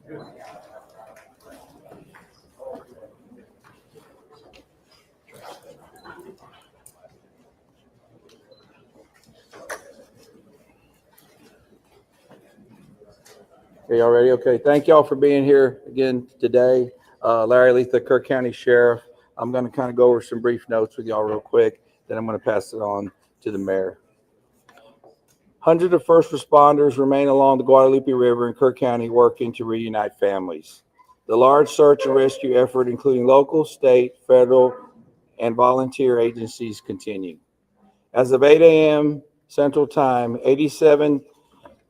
Okay, y'all ready? Okay, thank y'all for being here again today. Larry Letha, Kirk County Sheriff. I'm going to kind of go over some brief notes with y'all real quick, then I'm going to pass it on to the mayor. Hundreds of first responders remain along the Guadalupe River in Kirk County working to reunite families. The large search and rescue effort, including local, state, federal, and volunteer agencies, continue. As of 8 a.m. Central Time, 87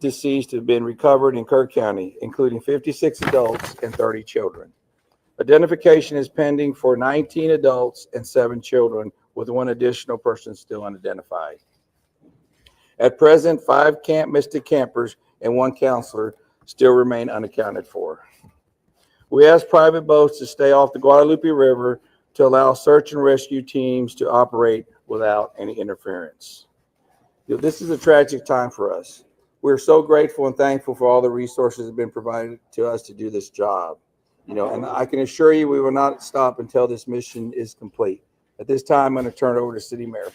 deceased have been recovered in Kirk County, including 56 adults and 30 children. Identification is pending for 19 adults and 7 children, with 1 additional person still unidentified. At present, 5 Camp Mystic campers and 1 counselor still remain unaccounted for. We ask private boats to stay off the Guadalupe River to allow search and rescue teams to operate without any interference. This is a tragic time for us. We're so grateful and thankful for all the resources that have been provided to us to do this job. And I can assure you we will not stop until this mission is complete. At this time, I'm going to turn it over to City Mayor.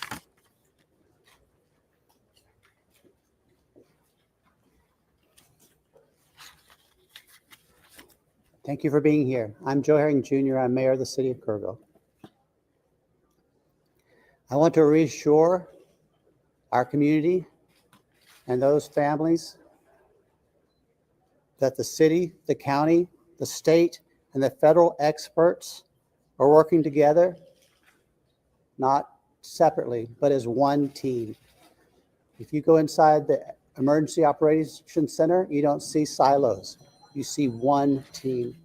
Thank you for being here. I'm Joe Herring Jr. I'm Mayor of the City of Kerrville. I want to reassure our community and those families that the city, the county, the state, and the federal experts are working together, not separately, but as one team. If you go inside the Emergency Operations Center, you don't see silos. You see one team.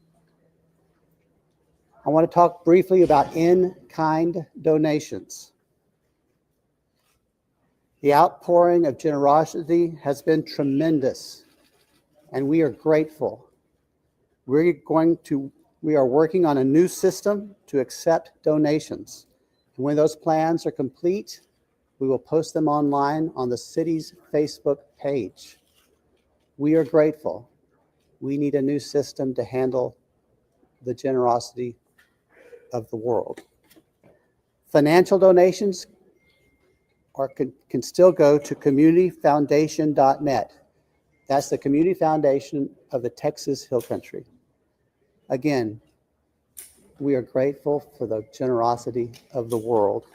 I want to talk briefly about in-kind donations. The outpouring of generosity has been tremendous, and we are grateful. We are working on a new system to accept donations. And when those plans are complete, we will post them online on the city's Facebook page. We are grateful. We need a new system to handle the generosity of the world. Financial donations can still go to communityfoundation.net. That's the community foundation of the Texas Hill Country. Again, we are grateful for the generosity of the world.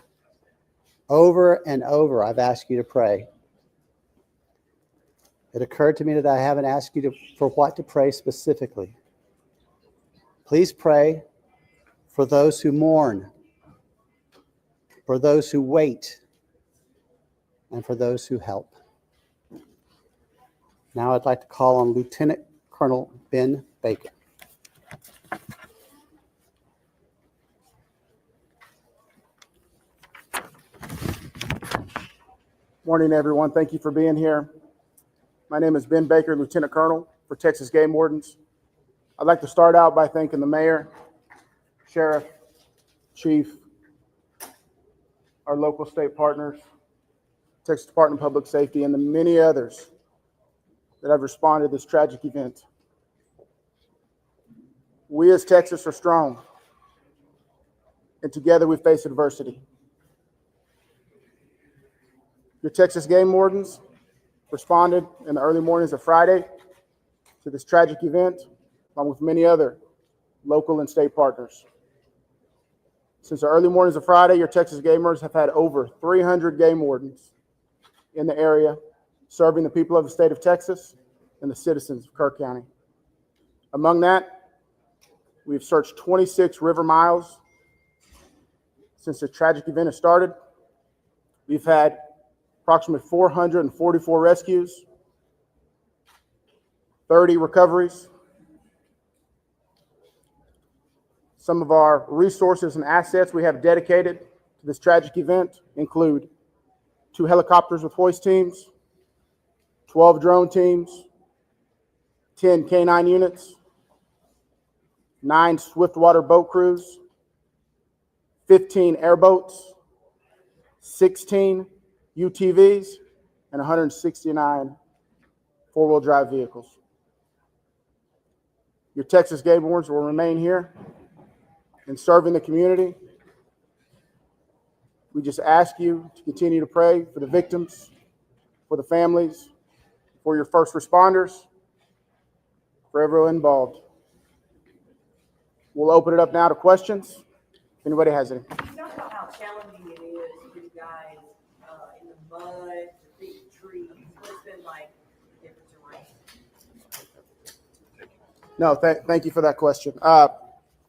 Over and over, I've asked you to pray. It occurred to me that I haven't asked you for what to pray specifically. Please pray for those who mourn, for those who wait, and for those who help. Now I'd like to call on Lieutenant Colonel Ben Baker. Morning, everyone. Thank you for being here. My name is Ben Baker, Lieutenant Colonel for Texas Game Wardens. I'd like to start out by thanking the mayor, sheriff, chief, our local state partners, Texas Department of Public Safety, and the many others that have responded to this tragic event. We as Texas are strong, and together we face adversity. Your Texas Game Wardens responded in the early mornings of Friday to this tragic event, along with many other local and state partners. Since the early mornings of Friday, your Texas Gamers have had over 300 game wardens in the area, serving the people of the state of Texas and the citizens of Kirk County. Among that, we've searched 26 river miles since the tragic event has started. We've had approximately 444 rescues, 30 recoveries. Some of our resources and assets we have dedicated to this tragic event include 2 helicopters with hoist teams, 12 drone teams, 10 K9 units, 9 swiftwater boat crews, 15 airboats, 16 UTVs, and 169 four-wheel drive vehicles. Your Texas Game Wardens will remain here and serving the community. We just ask you to continue to pray for the victims, for the families, for your first responders, for everyone involved. We'll open it up now to questions. If anybody has any. You talk about how challenging it is for you guys in the mud, the big trees. What's been like different terrain? No, thank you for that question.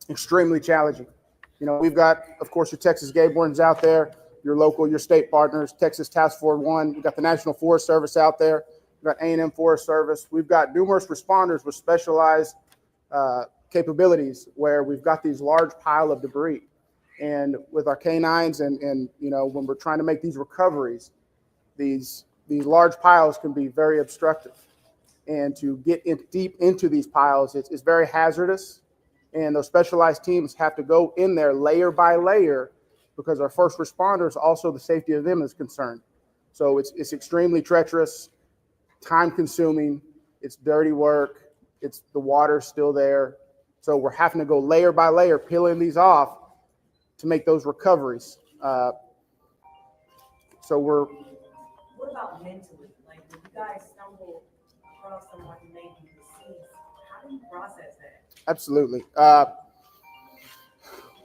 Extremely challenging. You know, we've got, of course, your Texas Game Wardens out there, your local, your state partners, Texas Task Force 1. We've got the National Forest Service out there. We've got A&M Forest Service. We've got numerous responders with specialized capabilities where we've got these large pile of debris. And with our canines and you know, when we're trying to make these recoveries, these large piles can be very obstructive. And to get deep into these piles, it's very hazardous. And those specialized teams have to go in there layer by layer because our first responders, also the safety of them is concerned. So it's extremely treacherous, time consuming, it's dirty work, it's the water's still there. So we're having to go layer by layer, peeling these off to make those recoveries. So we're. What about mentally? Like, when you guys stumble across someone who may be deceased, how do you process that? Absolutely.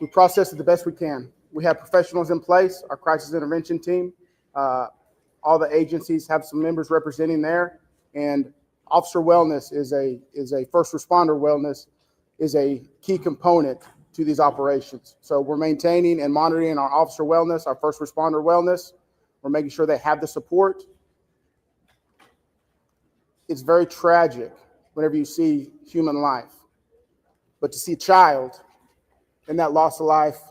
We process it the best we can. We have professionals in place, our crisis intervention team. All the agencies have some members representing there, and officer wellness is a first responder wellness is a key component to these operations. So we're maintaining and monitoring our officer wellness, our first responder wellness. We're making sure they have the support. It's very tragic whenever you see human life, but to see a child and that loss of life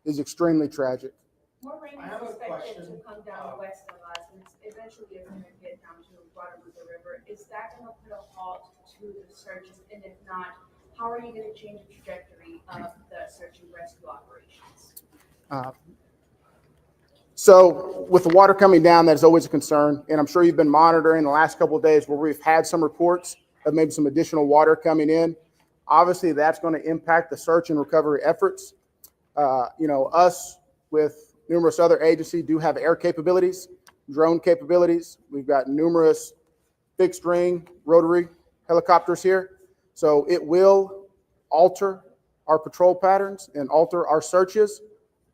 is extremely tragic. More rain is expected to come down west of us, and eventually it's going to get down to Guadalupe River. Is that going to put a halt to the searches? And if not, how are you going to change the trajectory of the search and rescue operations? So with the water coming down, that is always a concern. And I'm sure you've been monitoring the last couple of days where we've had some reports of maybe some additional water coming in. Obviously, that's going to impact the search and recovery efforts. You know, us with numerous other agencies do have air capabilities, drone capabilities. We've got numerous fixed wing rotary helicopters here. So it will alter our patrol patterns and alter our searches,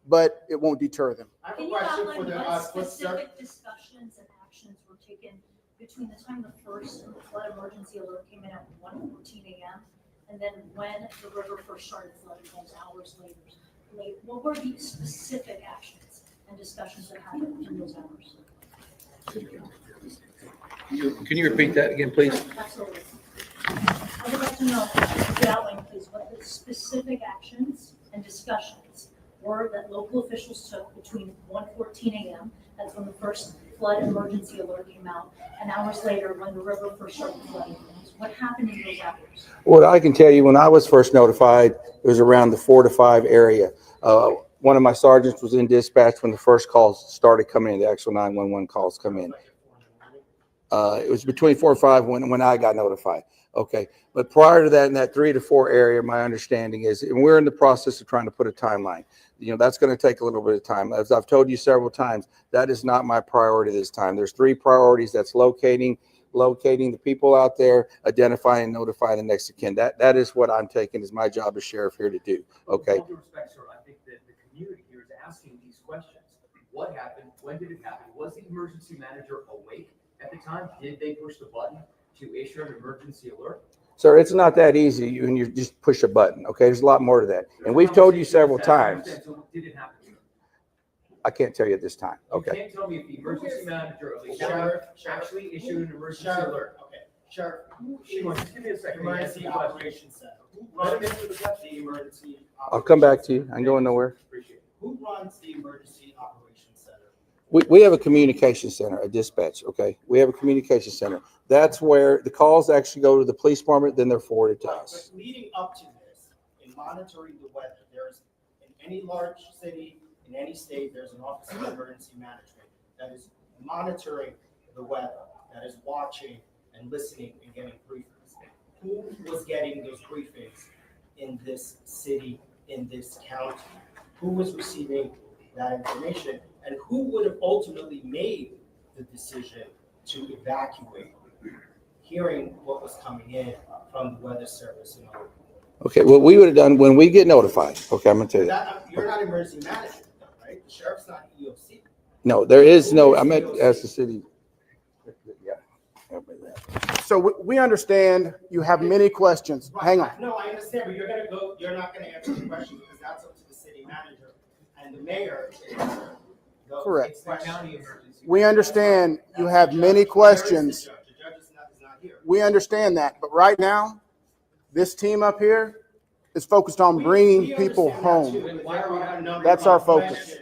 but it won't deter them. I have a Can you question outline for the what for specific discussions and actions were taken between the time the first flood emergency alert came in at 1:14 a.m. and then when the river first started flooding those hours later? What were the specific actions and discussions that happened in those hours? Can you repeat that again, please? Absolutely. I would like to know, if you outline, please, what the specific actions and discussions were that local officials took between 1:14 a.m., that's when the first flood emergency alert came out, and hours later when the river first started flooding. What happened in those hours? What I can tell you, when I was first notified, it was around the 4 to 5 area. One of my sergeants was in dispatch when the first calls started coming in, the actual 911 calls come in. It was between 4 or 5 when I got notified. Okay. But prior to that, in that 3 to 4 area, my understanding is, and we're in the process of trying to put a timeline. You know, that's going to take a little bit of time. As I've told you several times, that is not my priority this time. There's 3 priorities. That's locating the people out there, identifying and notifying the next of kin. That is what I'm taking as my job as sheriff here to do. Okay. With all due respect, sir, I think that the community here is asking these questions. What happened? When did it happen? Was the emergency manager awake at the time? Did they push the button to issue an emergency alert? Sir, it's not that easy when you just push a button. Okay. There's a lot more to that. And we've told you several times. So did it happen? I can't tell you at this time. You Okay. can't tell me if the emergency manager of the Sheriff, county actually issued an emergency Sheriff, alert. okay, Sheriff, Shimon, just give me a second. Emergency Operations Center. Who runs the emergency? I'll come back to you. I'm going nowhere. Appreciate it. Who runs the Emergency Operations Center? We have a communication center, a dispatch. Okay. We have a communication center. That's where the calls actually go to the police department. Then they're forwarded to us. But leading up to this, in monitoring the weather, there's, in any large city, in any state, there's an Office of Emergency Management that is monitoring the weather, that is watching and listening and getting briefings. who was getting those briefings in this city, in this county? Who was receiving that information? And who would have ultimately made the decision to evacuate, hearing what was coming in from the weather service and all? Okay, what we would have done when we get notified, okay, I'm gonna tell you that. You're not emergency management, though, right? The sheriff's not EOC. No, there is no, I meant as the city. Yeah. So we understand you have many questions. Hang on. No, I understand, but you're not gonna answer the question because that's up to the city manager and the mayor. Correct. It's the county emergency. We understand you have many questions. The judge is not here. We understand that, but right now, this team up here is focused on bringing people home. That's our focus.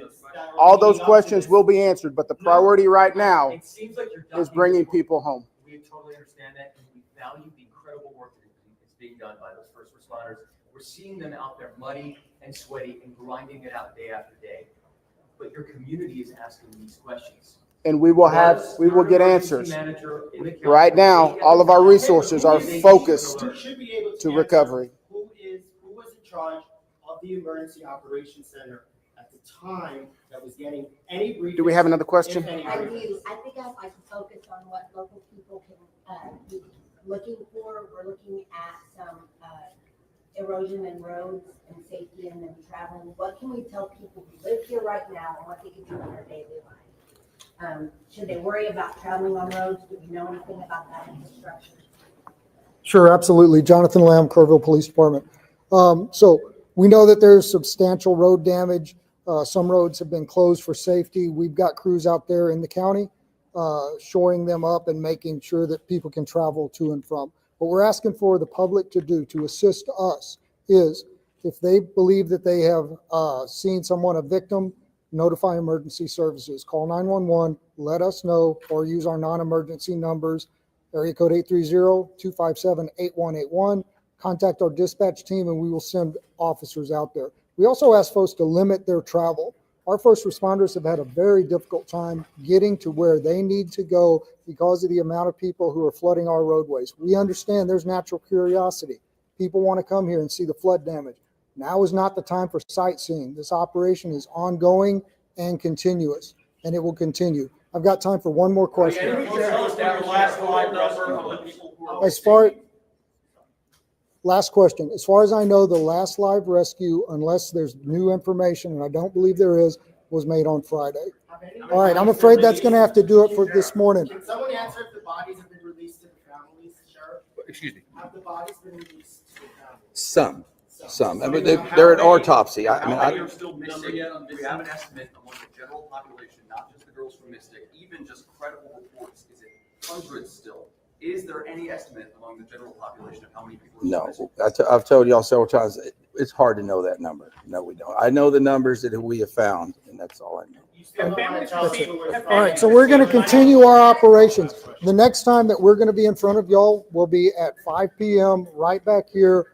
All those questions will be answered, but the priority right now It seems like you're is ducking bringing the- people home. We totally understand that, and we value the incredible work that is being done by those first responders. We're seeing them out there muddy and sweaty and grinding it out day after day. But your community is asking these questions. And we will get answers. Right now, all of our resources are focused You should be able to answer recovery. Who was in charge of the emergency operations center at the time that was getting any briefings? Do we have another question? if any I briefings? do. I think I'd like to focus on what local people can be looking for. We're looking at some erosion in roads and safety and them traveling. What can we tell people who live here right now and what they can do in their daily life? Should they worry about traveling on roads? Do we know anything about that infrastructure? Sure, absolutely. Jonathan Lamb, Kerrville Police Department. So we know that there's substantial road damage. Some roads have been closed for safety. We've got crews out there in the county shoring them up and making sure that people can travel to and from. What we're asking for the public to do to assist us is if they believe that they have seen someone, a victim, notify emergency services. Call 911, let us know, or use our non-emergency numbers, area code 830-257-8181. Contact our dispatch team and we will send officers out there. We also ask folks to limit their travel. Our first responders have had a very difficult time getting to where they need to go because of the amount of people who are flooding our roadways. We understand there's natural curiosity. People want to come here and see the flood damage. Now is not the time for sightseeing. This operation is ongoing and continuous, and it will continue. I've got time for one more question. Last question. As far as I know, the last live rescue, unless there's new information, and I don't believe there is, was made on Friday. All right, I'm afraid that's going to have to do it for this morning. Can someone answer if the bodies have been released to the families, Sheriff? Excuse me. Have the bodies been released to the families? Some. I mean, they're an autopsy. I mean, How many I, are still missing? Do we have an estimate among the general population, not just the girls from Mystic, even just credible reports? Is it hundreds still? Is there any estimate among the general population of how many people are no, missing? I've told y'all several times, it's hard to know that number. No, we don't. I know the numbers that we have found, and that's all I know. You still don't want to tell us who was- All right, so we're going to continue our operations. The next time that we're going to be in front of y'all will be at 5 p.m. right back here.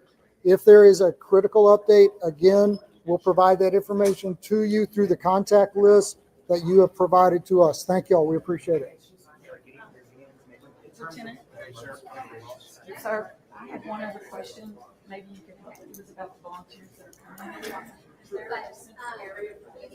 If there is a critical update, again, we'll provide that information to you through the contact list that you have provided to us. Thank y'all. We appreciate it. Lieutenant? Sir, I had one other question. Maybe you could help. It was about the volunteers that are coming. Is there a central area for this?